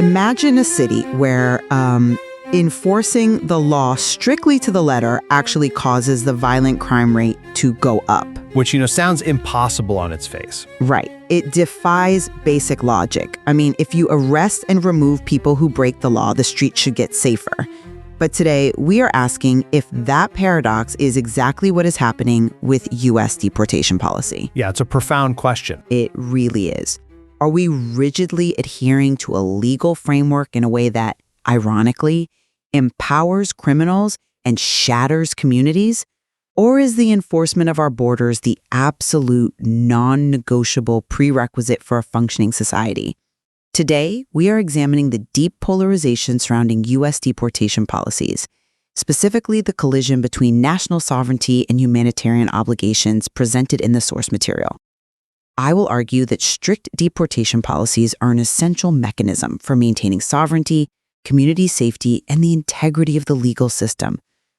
imagine a city where enforcing the law strictly to the letter actually causes the violent crime rate to go up. Which, sounds impossible on its face. Right. It defies basic logic. I mean, if you arrest and remove people who break the law, the streets should get safer. But today, we are asking if that paradox is exactly what is happening with U.S. deportation policy. Yeah, it's a profound question. It really is. Are we rigidly adhering to a legal framework in a way that, ironically, empowers criminals and shatters communities? Or is the enforcement of our borders the absolute non-negotiable prerequisite for a functioning society? Today, we are examining the deep polarization surrounding U.S. deportation policies, specifically the collision between national sovereignty and humanitarian obligations presented in the source material. I will argue that strict deportation policies are an essential mechanism for maintaining sovereignty, community safety, and the integrity of the legal system,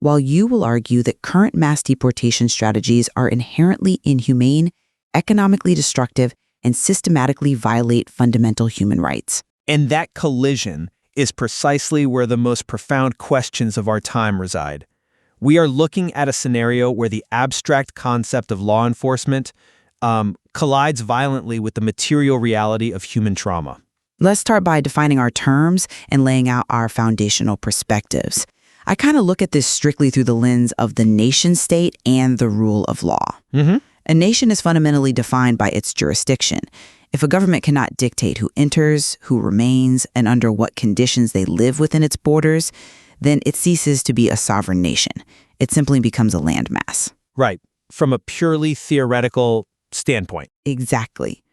while you will argue that current mass deportation strategies are inherently inhumane, economically destructive, and systematically violate fundamental human rights. And that collision is precisely where the most profound questions of our time reside. We are looking at a scenario where the abstract concept of law enforcement collides violently with the material reality of human trauma. Let's start by defining our terms and laying out our foundational perspectives. I kind of look at this strictly through the lens of the nation state and the rule of law. A nation is fundamentally defined by its jurisdiction. If a government cannot dictate who enters, who remains, and under what conditions they live within its borders, then it ceases to be a sovereign nation. It simply becomes a landmass. Right, from a purely theoretical standpoint. Exactly.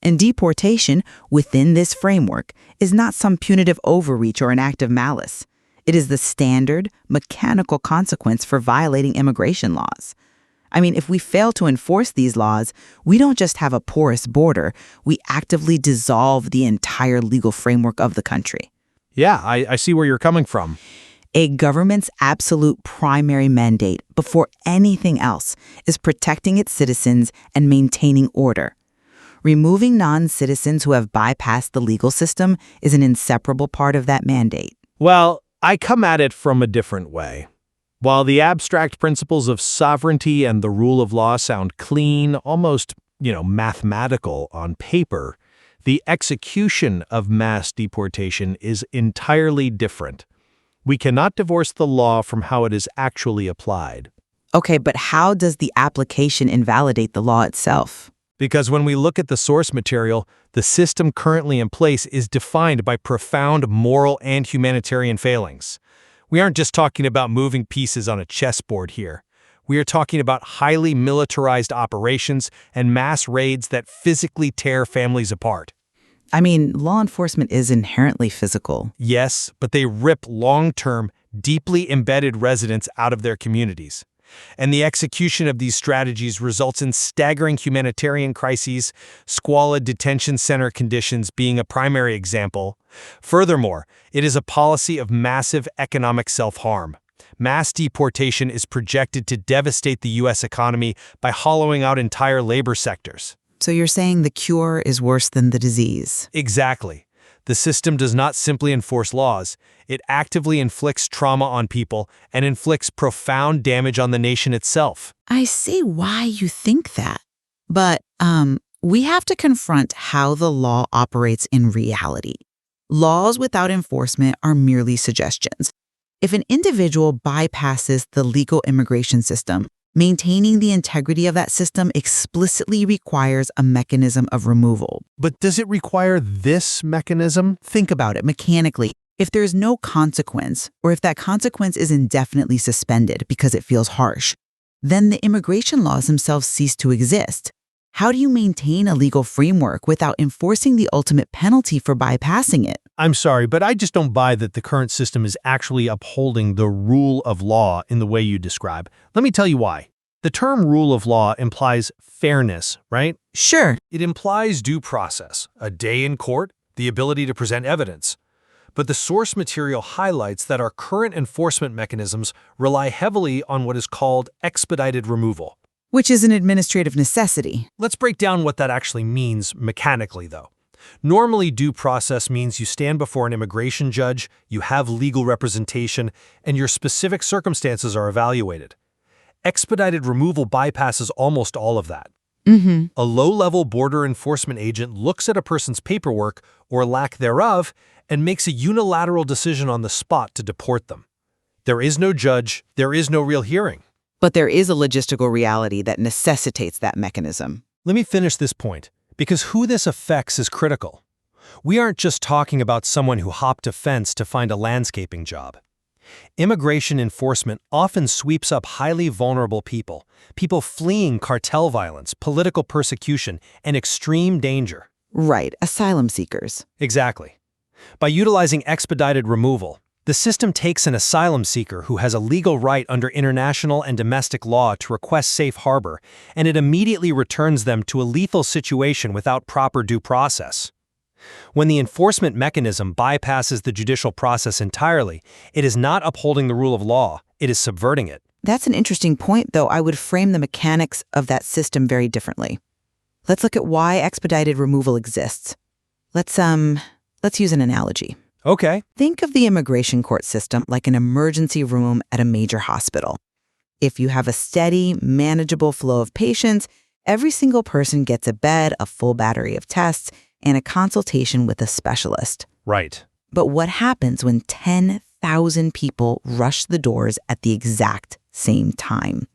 And deportation, within this framework, is not some punitive overreach or an act of malice. It is the standard, mechanical consequence for violating immigration laws. I mean, if we fail to enforce these laws, we don't just have a porous border, we actively dissolve the entire legal framework of the country. Yeah, I see where you're coming from. A government's absolute primary mandate, before anything else, is protecting its citizens and maintaining order. Removing non-citizens who have bypassed the legal system is an inseparable part of that mandate. Well, I come at it from a different way. While the abstract principles of sovereignty and the rule of law sound clean, almost, mathematical on paper, the execution of mass deportation is entirely different. We cannot divorce the law from how it is actually applied. Okay, but how does the application invalidate the law itself? Because when we look at the source material, the system currently in place is defined by profound moral and humanitarian failings. We aren't just talking about moving pieces on a chessboard here. We are talking about highly militarized operations and mass raids that physically tear families apart. I mean, law enforcement is inherently physical. Yes, but they rip long-term, deeply embedded residents out of their communities. And the execution of these strategies results in staggering humanitarian crises, squalid detention center conditions being a primary example. Furthermore, it is a policy of massive economic self-harm. Mass deportation is projected to devastate the U.S. economy by hollowing out entire labor sectors. So you're saying the cure is worse than the disease? Exactly. The system does not simply enforce laws. It actively inflicts trauma on people and inflicts profound damage on the nation itself. I see why you think that. But we have to confront how the law operates in reality. Laws without enforcement are merely suggestions. If an individual bypasses the legal immigration system, maintaining the integrity of that system explicitly requires a mechanism of removal. But does it require this mechanism? Think about it mechanically. If there's no consequence, or if that consequence is indefinitely suspended because it feels harsh, then the immigration laws themselves cease to exist. How do you maintain a legal framework without enforcing the ultimate penalty for bypassing it? I'm sorry, but I just don't buy that the current system is actually upholding the rule of law in the way you describe. Let me tell you why. The term rule of law implies fairness, right? Sure. It implies due process, a day in court, the ability to present evidence. But the source material highlights that our current enforcement mechanisms rely heavily on what is called expedited removal. Which is an administrative necessity. Let's break down what that actually means mechanically, though. Normally, due process means you stand before an immigration judge, you have legal representation, and your specific circumstances are evaluated. Expedited removal bypasses almost all of that. A low-level border enforcement agent looks at a person's paperwork, or lack thereof, and makes a unilateral decision on the spot to deport them. There is no judge, there is no real hearing. But there is a logistical reality that necessitates that mechanism. Let me finish this point, because who this affects is critical. We aren't just talking about someone who hopped a fence to find a landscaping job. Immigration enforcement often sweeps up highly vulnerable people fleeing cartel violence, political persecution, and extreme danger. Right, asylum seekers. Exactly. By utilizing expedited removal, the system takes an asylum seeker who has a legal right under international and domestic law to request safe harbor, and it immediately returns them to a lethal situation without proper due process. When the enforcement mechanism bypasses the judicial process entirely, it is not upholding the rule of law, it is subverting it. That's an interesting point, though. I would frame the mechanics of that system very differently. Let's look at why expedited removal exists. Let's use an analogy. Okay. Think of the immigration court system like an emergency room at a major hospital. If you have a steady, manageable flow of patients, every single person gets a bed, a full battery of tests, and a consultation with a specialist. Right. But what happens when 10,000 people rush the doors at the exact same time?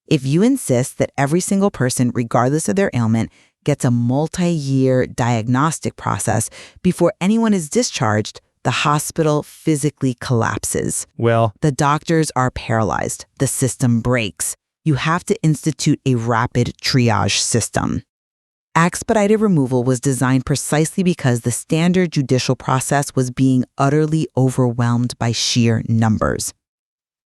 If you insist that every single person, regardless of their ailment, gets a multi-year diagnostic process before anyone is discharged, the hospital physically collapses. Well, The doctors are paralyzed. The system breaks. You have to institute a rapid triage system. Expedited removal was designed precisely because the standard judicial process was being utterly overwhelmed by sheer numbers.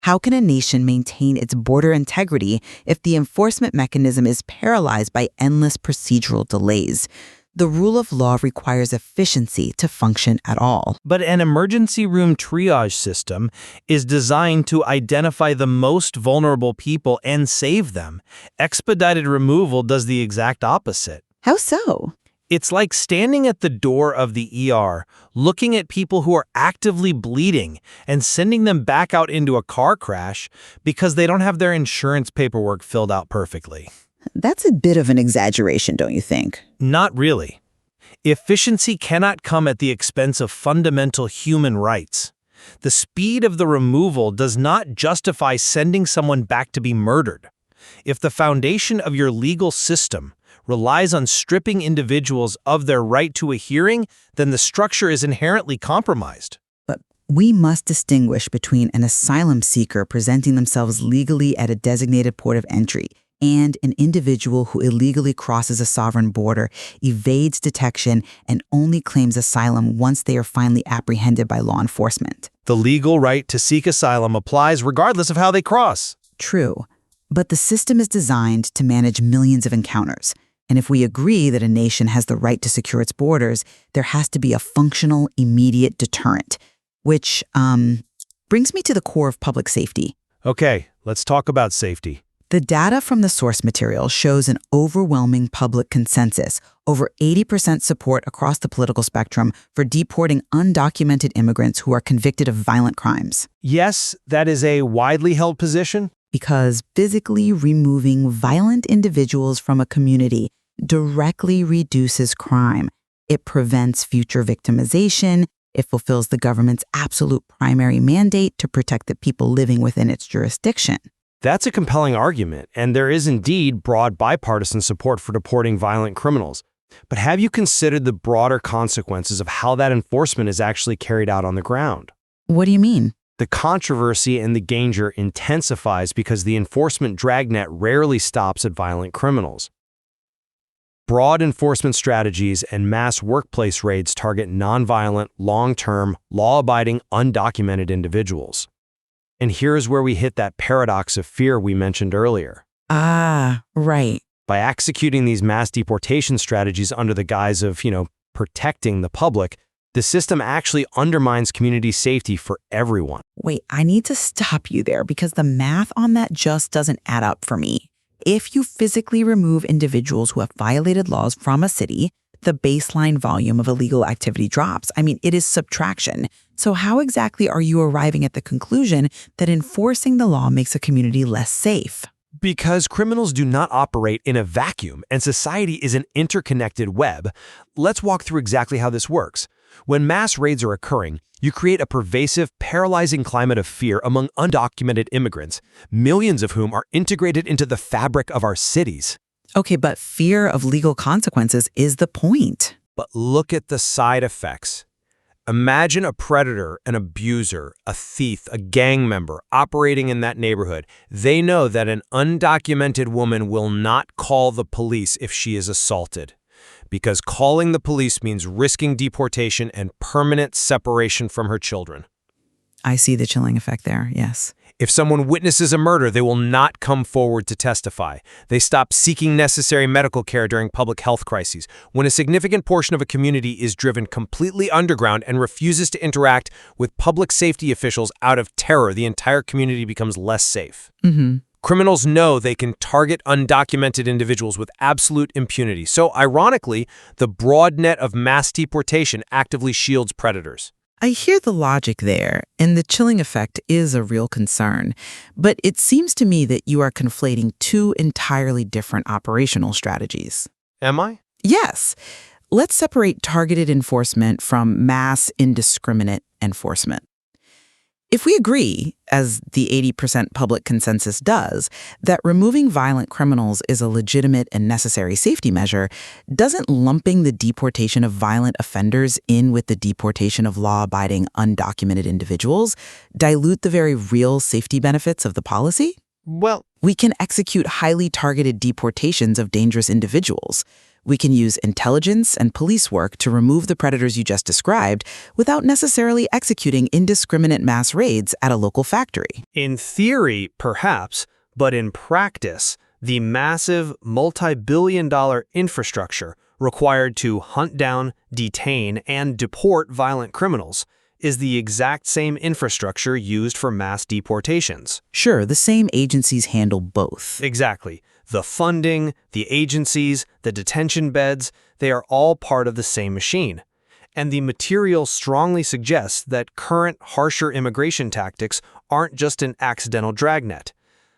How can a nation maintain its border integrity if the enforcement mechanism is paralyzed by endless procedural delays? The rule of law requires efficiency to function at all. But an emergency room triage system is designed to identify the most vulnerable people and save them. Expedited removal does the exact opposite. How so? It's like standing at the door of the ER, looking at people who are actively bleeding and sending them back out into a car crash because they don't have their insurance paperwork filled out perfectly. That's a bit of an exaggeration, don't you think? Not really. Efficiency cannot come at the expense of fundamental human rights. The speed of the removal does not justify sending someone back to be murdered. If the foundation of your legal system relies on stripping individuals of their right to a hearing, then the structure is inherently compromised. But we must distinguish between an asylum seeker presenting themselves legally at a designated port of entry and an individual who illegally crosses a sovereign border, evades detection, and only claims asylum once they are finally apprehended by law enforcement. The legal right to seek asylum applies regardless of how they cross. True, but the system is designed to manage millions of encounters. And if we agree that a nation has the right to secure its borders, there has to be a functional, immediate deterrent, which brings me to the core of public safety. Okay, let's talk about safety. The data from the source material shows an overwhelming public consensus, over 80% support across the political spectrum for deporting undocumented immigrants who are convicted of violent crimes. Yes, that is a widely held position. Because physically removing violent individuals from a community directly reduces crime. It prevents future victimization. It fulfills the government's absolute primary mandate to protect the people living within its jurisdiction. That's a compelling argument, and there is indeed broad bipartisan support for deporting violent criminals. But have you considered the broader consequences of how that enforcement is actually carried out on the ground? What do you mean? The controversy and the danger intensifies because the enforcement dragnet rarely stops at violent criminals. Broad enforcement strategies and mass workplace raids target nonviolent, long-term, law-abiding, undocumented individuals. And here's where we hit that paradox of fear we mentioned earlier. Ah, right. By executing these mass deportation strategies under the guise of, protecting the public, the system actually undermines community safety for everyone. Wait, I need to stop you there because the math on that just doesn't add up for me. If you physically remove individuals who have violated laws from a city, the baseline volume of illegal activity drops. I mean, it is subtraction. So how exactly are you arriving at the conclusion that enforcing the law makes a community less safe? Because criminals do not operate in a vacuum and society is an interconnected web, let's walk through exactly how this works. When mass raids are occurring, you create a pervasive, paralyzing climate of fear among undocumented immigrants, millions of whom are integrated into the fabric of our cities. Okay, but fear of legal consequences is the point. But look at the side effects. Imagine a predator, an abuser, a thief, a gang member operating in that neighborhood. They know that an undocumented woman will not call the police if she is assaulted, because calling the police means risking deportation and permanent separation from her children. I see the chilling effect there, yes. If someone witnesses a murder, they will not come forward to testify. They stop seeking necessary medical care during public health crises. When a significant portion of a community is driven completely underground and refuses to interact with public safety officials out of terror, the entire community becomes less safe. Criminals know they can target undocumented individuals with absolute impunity. So, ironically, the broad net of mass deportation actively shields predators. I hear the logic there, and the chilling effect is a real concern. But it seems to me that you are conflating two entirely different operational strategies. Am I? Yes. Let's separate targeted enforcement from mass indiscriminate enforcement. If we agree, as the 80% public consensus does, that removing violent criminals is a legitimate and necessary safety measure, doesn't lumping the deportation of violent offenders in with the deportation of law-abiding undocumented individuals dilute the very real safety benefits of the policy? Well, We can execute highly targeted deportations of dangerous individuals. We can use intelligence and police work to remove the predators you just described without necessarily executing indiscriminate mass raids at a local factory. in theory, perhaps, but in practice, the massive multi-billion-dollar infrastructure required to hunt down, detain, and deport violent criminals is the exact same infrastructure used for mass deportations. Sure, the same agencies handle both. Exactly. The funding, the agencies, the detention beds, they are all part of the same machine. And the material strongly suggests that current, harsher immigration tactics aren't just an accidental dragnet.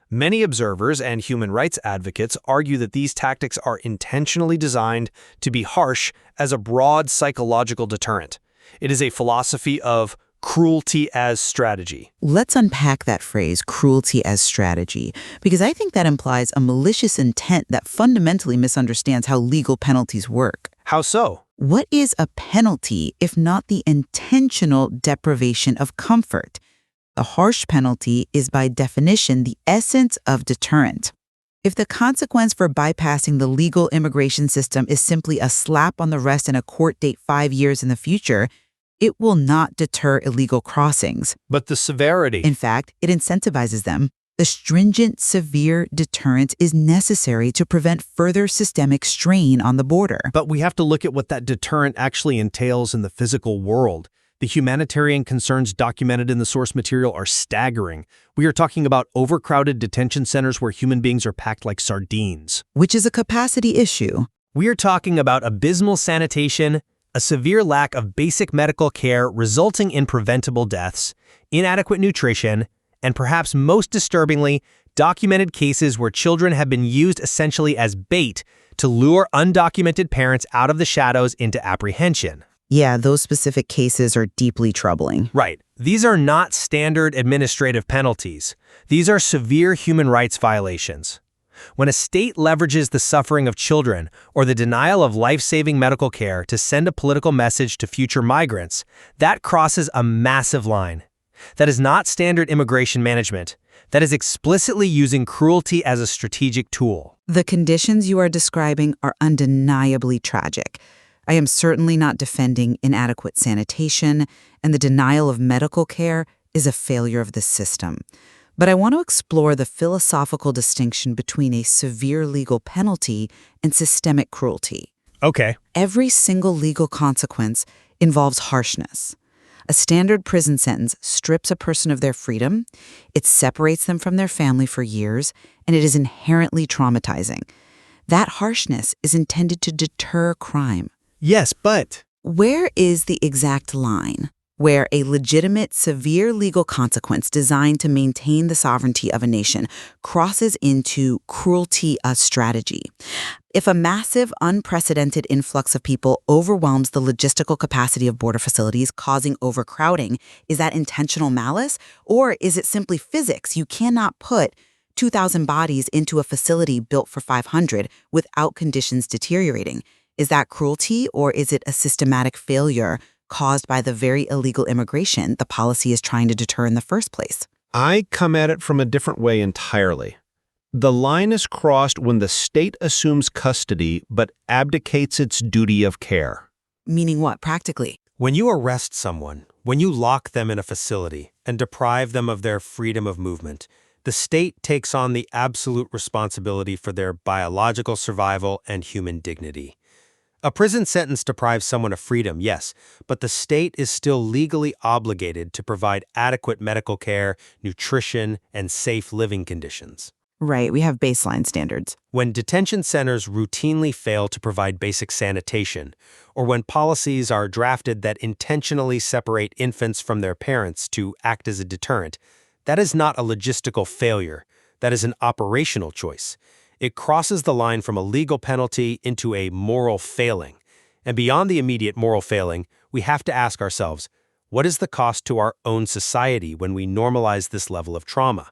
Many observers and human rights advocates argue that these tactics are intentionally designed to be harsh as a broad psychological deterrent. It is a philosophy of cruelty as strategy. Let's unpack that phrase, cruelty as strategy, because I think that implies a malicious intent that fundamentally misunderstands how legal penalties work. How so? What is a penalty if not the intentional deprivation of comfort? A harsh penalty is by definition the essence of deterrent. If the consequence for bypassing the legal immigration system is simply a slap on the wrist and a court date 5 years in the future, it will not deter illegal crossings. But the severity. In fact, it incentivizes them. The stringent, severe deterrent is necessary to prevent further systemic strain on the border. But we have to look at what that deterrent actually entails in the physical world. The humanitarian concerns documented in the source material are staggering. We are talking about overcrowded detention centers where human beings are packed like sardines. Which is a capacity issue. We are talking about abysmal sanitation, a severe lack of basic medical care resulting in preventable deaths, inadequate nutrition, and perhaps most disturbingly, documented cases where children have been used essentially as bait to lure undocumented parents out of the shadows into apprehension. Yeah, those specific cases are deeply troubling. Right. These are not standard administrative penalties. These are severe human rights violations. When a state leverages the suffering of children or the denial of life-saving medical care to send a political message to future migrants, that crosses a massive line. That is not standard immigration management. That is explicitly using cruelty as a strategic tool. The conditions you are describing are undeniably tragic. I am certainly not defending inadequate sanitation, and the denial of medical care is a failure of the system. But I want to explore the philosophical distinction between a severe legal penalty and systemic cruelty. Okay. Every single legal consequence involves harshness. A standard prison sentence strips a person of their freedom, it separates them from their family for years, and it is inherently traumatizing. That harshness is intended to deter crime, Yes, but Where is the exact line where a legitimate, severe legal consequence designed to maintain the sovereignty of a nation crosses into cruelty as strategy? If a massive, unprecedented influx of people overwhelms the logistical capacity of border facilities, causing overcrowding, is that intentional malice? Or is it simply physics? You cannot put 2,000 bodies into a facility built for 500 without conditions deteriorating. Is that cruelty, or is it a systematic failure caused by the very illegal immigration the policy is trying to deter in the first place? I come at it from a different way entirely. The line is crossed when the state assumes custody but abdicates its duty of care. Meaning what, practically? When you arrest someone, when you lock them in a facility and deprive them of their freedom of movement, the state takes on the absolute responsibility for their biological survival and human dignity. A prison sentence deprives someone of freedom, yes, but the state is still legally obligated to provide adequate medical care, nutrition, and safe living conditions. Right, we have baseline standards. When detention centers routinely fail to provide basic sanitation, or when policies are drafted that intentionally separate infants from their parents to act as a deterrent, that is not a logistical failure, that is an operational choice. It crosses the line from a legal penalty into a moral failing. And beyond the immediate moral failing, we have to ask ourselves, what is the cost to our own society when we normalize this level of trauma?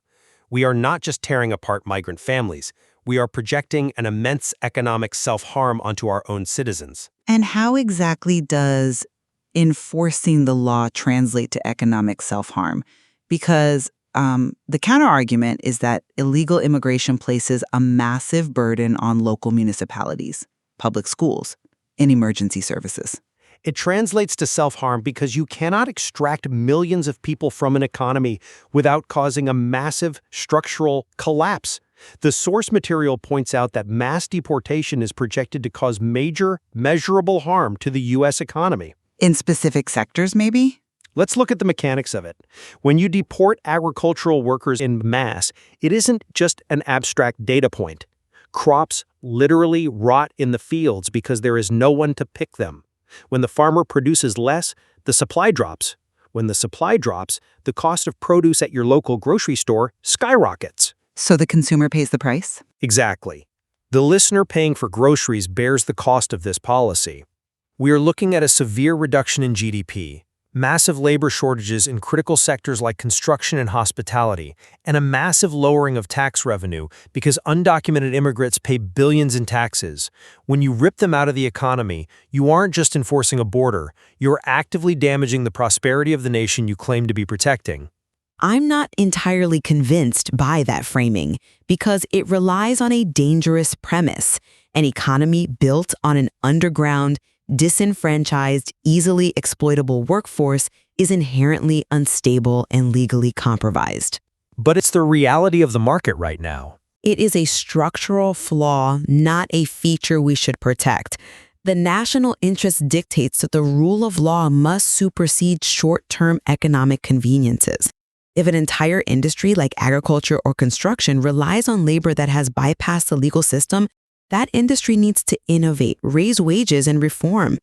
We are not just tearing apart migrant families, we are projecting an immense economic self-harm onto our own citizens. And how exactly does enforcing the law translate to economic self-harm? Because the counterargument is that illegal immigration places a massive burden on local municipalities, public schools, and emergency services. It translates to self-harm because you cannot extract millions of people from an economy without causing a massive structural collapse. The source material points out that mass deportation is projected to cause major, measurable harm to the U.S. economy. In specific sectors, maybe? Let's look at the mechanics of it. When you deport agricultural workers in mass, it isn't just an abstract data point. Crops literally rot in the fields because there is no one to pick them. When the farmer produces less, the supply drops. When the supply drops, the cost of produce at your local grocery store skyrockets. So the consumer pays the price? Exactly. The listener paying for groceries bears the cost of this policy. We are looking at a severe reduction in GDP, massive labor shortages in critical sectors like construction and hospitality, and a massive lowering of tax revenue because undocumented immigrants pay billions in taxes. When you rip them out of the economy, you aren't just enforcing a border, you're actively damaging the prosperity of the nation you claim to be protecting. I'm not entirely convinced by that framing because it relies on a dangerous premise, an economy built on an underground, disenfranchised, easily exploitable workforce is inherently unstable and legally compromised. But it's the reality of the market right now. It is a structural flaw, not a feature we should protect. The national interest dictates that the rule of law must supersede short-term economic conveniences. If an entire industry like agriculture or construction relies on labor that has bypassed the legal system, that industry needs to innovate, raise wages, and reform.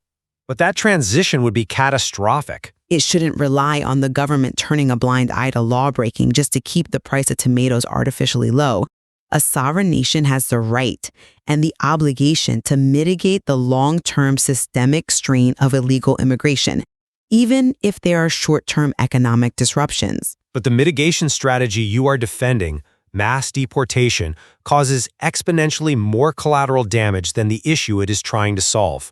But that transition would be catastrophic. It shouldn't rely on the government turning a blind eye to lawbreaking just to keep the price of tomatoes artificially low. A sovereign nation has the right and the obligation to mitigate the long-term systemic strain of illegal immigration, even if there are short-term economic disruptions. But the mitigation strategy you are defending, mass deportation, causes exponentially more collateral damage than the issue it is trying to solve.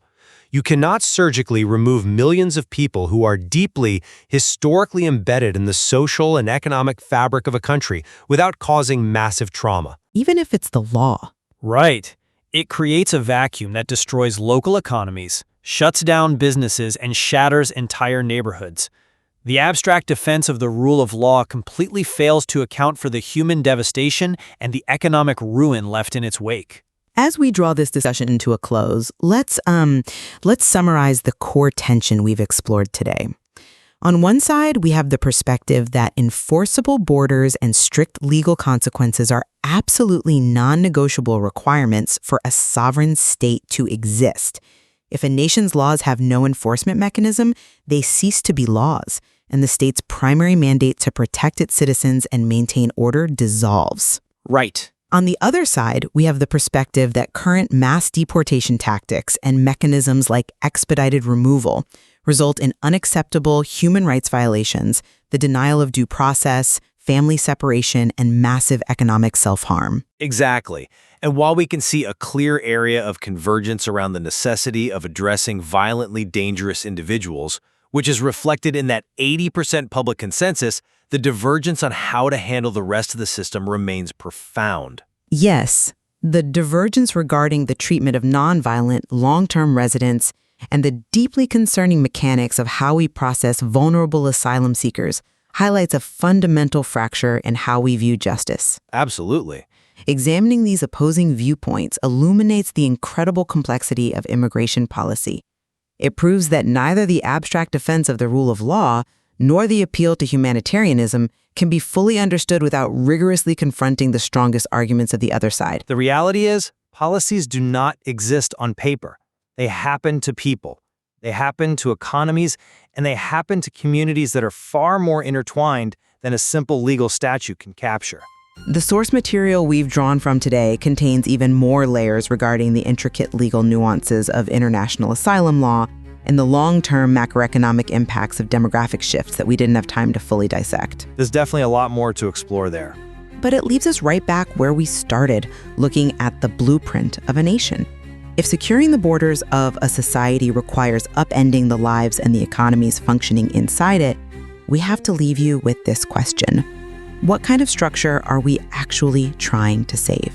You cannot surgically remove millions of people who are deeply, historically embedded in the social and economic fabric of a country without causing massive trauma. Even if it's the law. Right. It creates a vacuum that destroys local economies, shuts down businesses, and shatters entire neighborhoods. The abstract defense of the rule of law completely fails to account for the human devastation and the economic ruin left in its wake. As we draw this discussion to a close, let's summarize the core tension we've explored today. On one side, we have the perspective that enforceable borders and strict legal consequences are absolutely non-negotiable requirements for a sovereign state to exist. If a nation's laws have no enforcement mechanism, they cease to be laws, and the state's primary mandate to protect its citizens and maintain order dissolves. Right. On the other side, we have the perspective that current mass deportation tactics and mechanisms like expedited removal result in unacceptable human rights violations, the denial of due process, family separation, and massive economic self-harm. Exactly. And while we can see a clear area of convergence around the necessity of addressing violently dangerous individuals, which is reflected in that 80% public consensus, the divergence on how to handle the rest of the system remains profound. Yes, the divergence regarding the treatment of nonviolent, long-term residents and the deeply concerning mechanics of how we process vulnerable asylum seekers highlights a fundamental fracture in how we view justice. Absolutely. Examining these opposing viewpoints illuminates the incredible complexity of immigration policy. It proves that neither the abstract defense of the rule of law nor the appeal to humanitarianism can be fully understood without rigorously confronting the strongest arguments of the other side. The reality is, policies do not exist on paper. They happen to people. They happen to economies, and they happen to communities that are far more intertwined than a simple legal statute can capture. The source material we've drawn from today contains even more layers regarding the intricate legal nuances of international asylum law and the long-term macroeconomic impacts of demographic shifts that we didn't have time to fully dissect. There's definitely a lot more to explore there. But it leaves us right back where we started, looking at the blueprint of a nation. If securing the borders of a society requires upending the lives and the economies functioning inside it, we have to leave you with this question. What kind of structure are we actually trying to save?